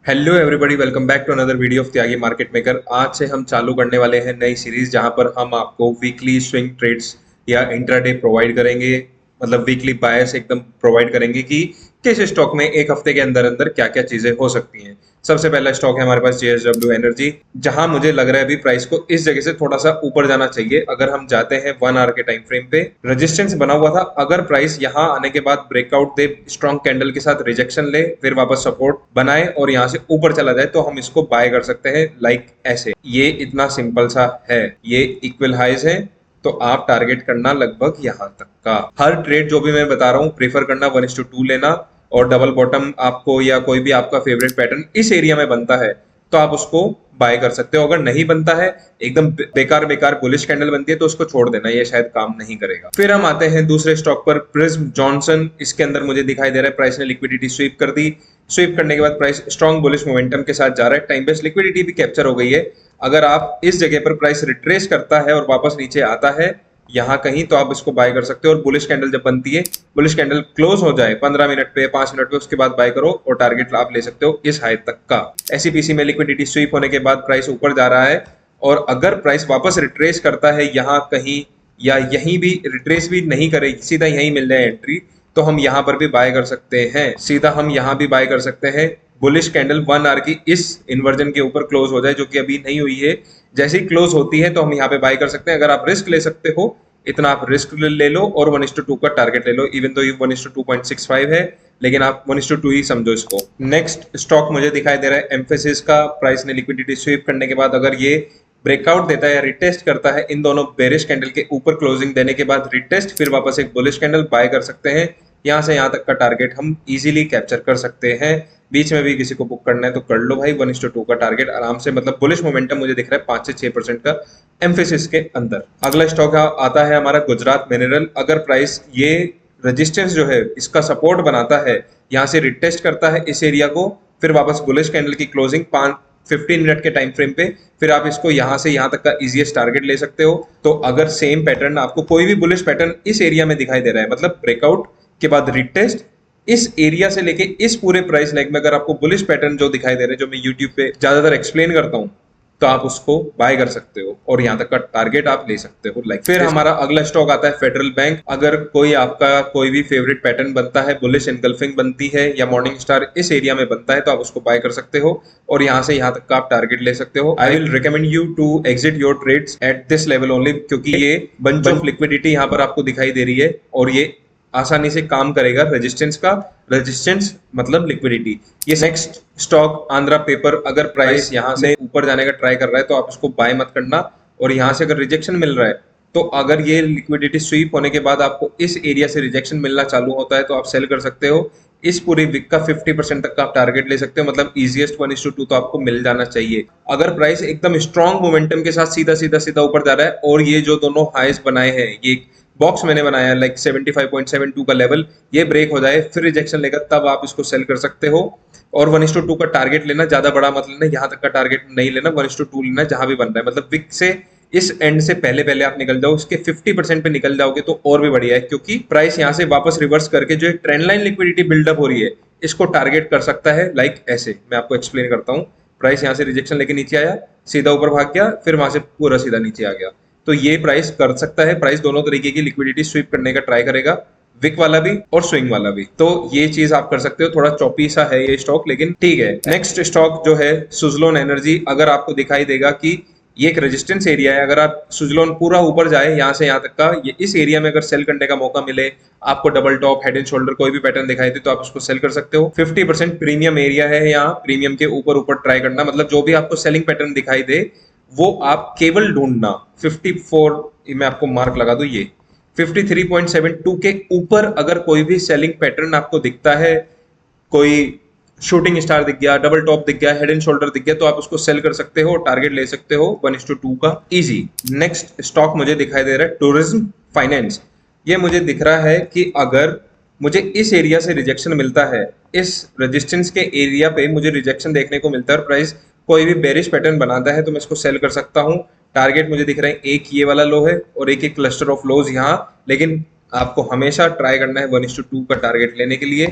Hello everybody, welcome back to another video of Tyagi market maker. आज से हम चालू करने वाले हैं नई सीरीज जहां पर हम आपको वीकली स्विंग ट्रेड्स या इंट्राडे प्रोवाइड करेंगे। मतलब वीकली बायस एकदम प्रोवाइड करेंगे कि किस स्टॉक में एक हफ्ते के अंदर अंदर क्या क्या चीजें हो सकती हैं। सबसे पहला स्टॉक है हमारे पास JSW एनर्जी, जहां मुझे लग रहा है अभी प्राइस को इस जगह से थोड़ा सा ऊपर जाना चाहिए। अगर हम जाते हैं 1 आवर के टाइम फ्रेम पे, रेजिस्टेंस बना हुआ था। अगर प्राइस यहां आने के बाद ब्रेकआउट दे, स्ट्रॉन्ग कैंडल के साथ रिजेक्शन ले, फिर वापस सपोर्ट बनाए और यहां से ऊपर चला जाए तो हम इसको बाय कर सकते हैं। लाइक ऐसे, ये इतना सिंपल सा है। ये इक्वल हाइज है तो आप टारगेट करना लगभग यहां तक का। हर ट्रेड जो भी मैं बता रहा हूं प्रेफर करना 1:2 लेना, और डबल बॉटम आपको या कोई भी आपका फेवरेट पैटर्न इस एरिया में बनता है तो आप उसको बाय कर सकते हो। अगर नहीं बनता है, एकदम बेकार बेकार बुलिश कैंडल बनती है, तो उसको छोड़ देना, ये शायद काम नहीं करेगा। फिर हम आते हैं दूसरे स्टॉक पर, प्रिज्म जॉनसन। इसके अंदर मुझे दिखाई दे रहा है प्राइस ने लिक्विडिटी स्वीप कर दी। स्वीप करने के बाद प्राइस स्ट्रॉन्ग बुलिश मोमेंटम के साथ जा रहा है। टाइम बेस्ड लिक्विडिटी भी कैप्चर हो गई है। अगर आप इस जगह पर प्राइस रिट्रेस करता है और वापस नीचे आता है यहाँ कहीं, तो आप इसको बाय कर सकते हो। और बुलिश कैंडल जब बनती है, बुलिश कैंडल क्लोज हो जाए 15 मिनट पे, 5 मिनट पे, उसके बाद बाय करो और टारगेट आप ले सकते हो इस हाई तक का। एसईपीसी में लिक्विडिटी स्वीप होने के बाद प्राइस ऊपर जा रहा है, और अगर प्राइस वापस रिट्रेस करता है यहाँ कहीं, या यहीं भी रिट्रेस भी नहीं करे, सीधा यहीं मिल जाए एंट्री, तो हम यहाँ पर भी बाय कर सकते हैं। सीधा हम यहाँ भी बाय कर सकते हैं। बुलिश कैंडल 1 आवर की इस इन्वर्जन के ऊपर क्लोज हो जाए, जो कि अभी नहीं हुई है। जैसे ही क्लोज होती है तो हम यहाँ पे बाय कर सकते हैं। अगर आप रिस्क ले सकते हो, इतना आप रिस्क ले लो और 1:2 का टारगेट ले लो। इवन तो ये 1:2.65 है, लेकिन आप 1:2 ही समझो इसको। नेक्स्ट स्टॉक मुझे दिखाई दे रहा है एम्फेसिस का। प्राइस ने लिक्विडिटी स्वीप करने के बाद अगर ये ब्रेकआउट देता है या रिटेस्ट करता है, इन दोनों बेरिश कैंडल के ऊपर क्लोजिंग देने के बाद रिटेस्ट, फिर वापस एक बुलिश कैंडल, बाय कर सकते हैं। यहाँ से यहाँ तक का टारगेट हम इजीली कैप्चर कर सकते हैं। बीच में भी किसी को बुक करना है तो कर लो भाई। 1:2 का टारगेट आराम से, मतलब बुलिश मोमेंटम मुझे दिख रहा है 5 से 6% का एम्फेसिस के अंदर। अगला स्टॉक आता है हमारा गुजरात मिनरल। अगर प्राइस ये रेजिस्टेंस जो है इसका सपोर्ट बनाता है, यहाँ से रिटेस्ट करता है इस एरिया को, फिर वापस बुलिश कैंडल की क्लोजिंग 15 मिनट के टाइम फ्रेम पे, फिर आप इसको यहाँ से यहाँ तक का इजीएस्ट टारगेट ले सकते हो। तो अगर सेम पैटर्न आपको कोई भी बुलिश पैटर्न इस एरिया में दिखाई दे रहा है, मतलब ब्रेकआउट के बाद रिटेस्ट, इस एरिया से लेके इस पूरे प्राइस लेग में अगर आपको बुलिश पैटर्न जो दिखाई दे रहे हैं, जो मैं यूट्यूब पे ज्यादातर एक्सप्लेन करता हूँ, तो आप उसको बाय कर सकते हो और यहाँ तक का टारगेट आप ले सकते हो। लाइक फिर हमारा अगला स्टॉक आता है फेडरल बैंक। अगर कोई आपका कोई भी फेवरेट पैटर्न बनता है, बुलिश एनगल्फिंग बनती है या मॉर्निंग स्टार इस एरिया में बनता है, तो आप उसको बाय कर सकते हो और यहाँ से यहाँ तक का आप टारगेट ले सकते हो। I will recommend you to exit your trades at this level only, क्योंकि ये बंच ऑफ लिक्विडिटी यहाँ पर आपको दिखाई दे रही है और ये आसानी से काम करेगा रेजिस्टेंस का। रेजिस्टेंस मतलब लिक्विडिटी। ये नेक्स्ट स्टॉक आंध्रा पेपर। अगर प्राइस यहाँ से ऊपर जाने का ट्राई कर रहा है तो आप इसको बाय मत करना, और यहाँ से अगर रिजेक्शन मिल रहा है, तो अगर ये लिक्विडिटी स्वीप होने के बाद आपको इस एरिया से रिजेक्शन मिलना चालू होता है तो आप सेल कर सकते हो। इस पूरी वीक का 50% तक का आप टारगेट ले सकते हो, मतलब इजीएस्ट 1:2 तो आपको मिल जाना चाहिए। अगर प्राइस एकदम स्ट्रॉन्ग मोमेंटम के साथ सीधा सीधा सीधा ऊपर जा रहा है, और ये जो दोनों हाईस बनाए हैं, ये बॉक्स मैंने बनाया है लाइक 75.72 का लेवल, ये ब्रेक हो जाए फिर रिजेक्शन लेगा, तब आप इसको सेल कर सकते हो। और 1:2 का टारगेट लेना, ज्यादा बड़ा मत लेना, यहाँ तक का टारगेट नहीं लेना, 1:2 लेना जहां भी बन रहा है। मतलब विक से इस एंड से पहले पहले आप निकल जाओ, इसके 50% पे निकल जाओगे तो और भी बढ़िया है, क्योंकि प्राइस यहाँ से वापस रिवर्स करके जो एक ट्रेंड लाइन लिक्विडिटी बिल्डअप हो रही है, इसको टारगेट कर सकता है। लाइक ऐसे मैं आपको एक्सप्लेन करता हूँ। प्राइस यहाँ से रिजेक्शन लेके नीचे आया, सीधा ऊपर भाग गया, फिर वहां से पूरा सीधा नीचे आ गया, तो ये प्राइस कर सकता है। प्राइस दोनों तरीके की लिक्विडिटी स्वीप करने का ट्राई करेगा, विक वाला भी और स्विंग वाला भी। तो ये चीज आप कर सकते हो। थोड़ा चौपी सा है ये स्टॉक, लेकिन ठीक है। नेक्स्ट स्टॉक जो है सुजलोन एनर्जी। अगर आपको दिखाई देगा कि ये एक रेजिस्टेंस एरिया है, अगर आप सुजलोन पूरा ऊपर जाए यहाँ से यहाँ तक का, ये इस एरिया में अगर सेल करने का मौका मिले, आपको double top, head and shoulder कोई भी पैटर्न दिखाई दे, तो आप उसको सेल कर सकते हो। 50% प्रीमियम एरिया है यहाँ, प्रीमियम के ऊपर ऊपर ट्राई करना, मतलब जो भी आपको सेलिंग पैटर्न दिखाई दे वो आप केवल ढूंढना। 54 मैं आपको मार्क लगा दूं, ये 53.72 के ऊपर अगर कोई भी सेलिंग पैटर्न आपको दिखता है, कोई शूटिंग स्टार दिख गया, डबल टॉप दिख गया, हेड एंड शोल्डर दिख गया, तो आप उसको सेल कर सकते हो, टारगेट ले सकते हो 1:2 का इजी। नेक्स्ट स्टॉक मुझे दिखाई दे रहा है टूरिज्म फाइनेंस। ये मुझे दिख रहा है कि अगर मुझे इस एरिया से रिजेक्शन मिलता है, इस रेजिस्टेंस के एरिया पे मुझे रिजेक्शन देखने को मिलता है और प्राइस कोई भी बेरिश पैटर्न बनाता है, तो मैं इसको सेल कर सकता हूँ। टारगेट मुझे दिख रहा है एक ये वाला लो है और एक एक क्लस्टर ऑफ लोज यहाँ, लेकिन आपको हमेशा ट्राई करना है 1:2 का टारगेट लेने के लिए।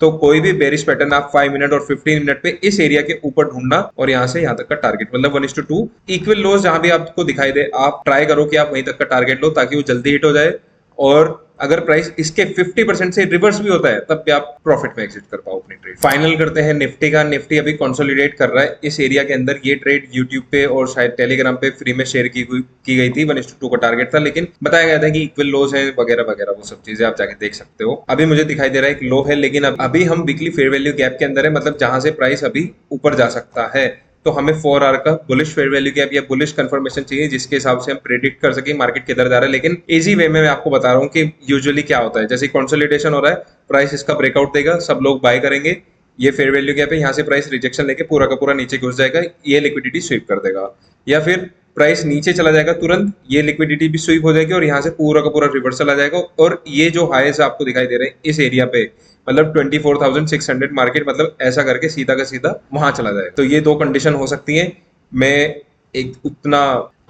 तो कोई भी बेरिश पैटर्न आप 5 मिनट और 15 मिनट पे इस एरिया के ऊपर ढूंढना और यहाँ से यहाँ तक का टारगेट, मतलब 1:2 इक्वल लोज जहां भी आपको दिखाई दे आप ट्राई करो कि आप वहीं तक का टारगेट लो ताकि वो जल्दी हिट हो जाए। और अगर प्राइस इसके 50% से रिवर्स भी होता है तब भी आप प्रॉफिट में एग्जिट कर पाओ अपनी ट्रेड। फाइनल करते हैं निफ्टी का। निफ्टी अभी कंसोलिडेट कर रहा है इस एरिया के अंदर। ये ट्रेड यूट्यूब पे और शायद टेलीग्राम पे फ्री में शेयर की गई थी। 1:2 का टारगेट था, लेकिन बताया गया था कि इक्वल लोज है वगैरह वगैरह, वो सब चीजें आप जाके देख सकते हो। अभी मुझे दिखाई दे रहा है एक लो है, लेकिन अभी हम वीकली फेयर वैल्यू गैप के अंदर है, मतलब जहां से प्राइस अभी ऊपर जा सकता है। तो हमें 4 आवर का बुलिश फेयर वैल्यू गैप या बुलिश कंफर्मेशन चाहिए जिसके हिसाब से हम प्रेडिक्ट कर सके मार्केट किधर जा रहा है। लेकिन इजी वे में मैं आपको बता रहा हूँ कि यूजुअली क्या होता है, जैसे कंसोलिडेशन हो रहा है, प्राइस इसका ब्रेकआउट देगा, सब लोग बाय करेंगे, ये फेयर वैल्यू गैप है, यहाँ से प्राइस रिजेक्शन लेके पूरा का पूरा नीचे घुस जाएगा, ये लिक्विडिटी स्वीप कर देगा। या फिर प्राइस नीचे चला जाएगा तुरंत, ये लिक्विडिटी भी स्वीप हो जाएगी और यहाँ से पूरा का पूरा रिवर्सल आ जाएगा। और ये जो हाईज आपको दिखाई दे रहे हैं इस एरिया पे, मतलब 24,600 मार्केट, मतलब ऐसा करके सीधा का सीधा वहां चला जाएगा। तो ये दो कंडीशन हो सकती है। मैं एक उतना,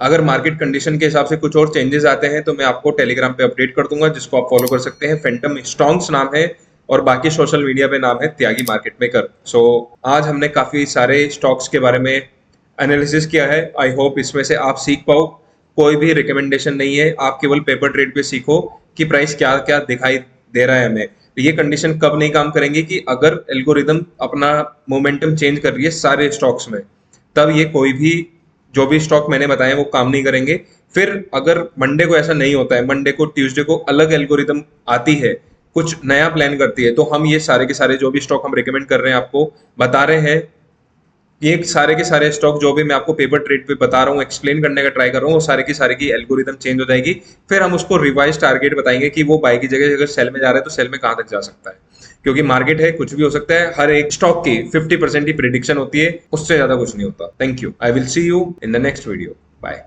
अगर मार्केट कंडीशन के हिसाब से कुछ और चेंजेस आते हैं तो मैं आपको टेलीग्राम पे अपडेट कर दूंगा, जिसको आप फॉलो कर सकते हैं। फैंटम स्टॉन्ग्स नाम है और बाकी सोशल मीडिया पे नाम है त्यागी मार्केट मेकर। सो आज हमने काफी सारे स्टॉक्स के बारे में एनालिसिस किया है। आई होप इसमें से आप सीख पाओ। कोई भी रिकमेंडेशन नहीं है, आप केवल पेपर ट्रेड पे सीखो कि प्राइस क्या क्या दिखाई दे रहा है हमें। ये कंडीशन कब नहीं काम करेंगी कि अगर एल्गोरिदम अपना मोमेंटम चेंज कर रही है सारे स्टॉक्स में, तब ये कोई भी जो भी स्टॉक मैंने बताए वो काम नहीं करेंगे। फिर अगर मंडे को ऐसा नहीं होता है, मंडे को ट्यूसडे को अलग एल्गोरिदम आती है, कुछ नया प्लान करती है, तो हम ये सारे के सारे जो भी स्टॉक हम रिकमेंड कर रहे हैं आपको बता रहे हैं, ये सारे के सारे स्टॉक जो भी मैं आपको पेपर ट्रेड पे बता रहा हूँ, एक्सप्लेन करने का ट्राई कर रहा हूँ, वो सारे की सारे की एल्गोरिदम चेंज हो जाएगी। फिर हम उसको रिवाइज टारगेट बताएंगे कि वो बाई की जगह अगर सेल में जा रहा है तो सेल में कहाँ तक जा सकता है, क्योंकि मार्केट है, कुछ भी हो सकता है। हर एक स्टॉक की 50% ही प्रिडिक्शन होती है, उससे ज्यादा कुछ नहीं होता। Thank you. I will see you in the next video. Bye.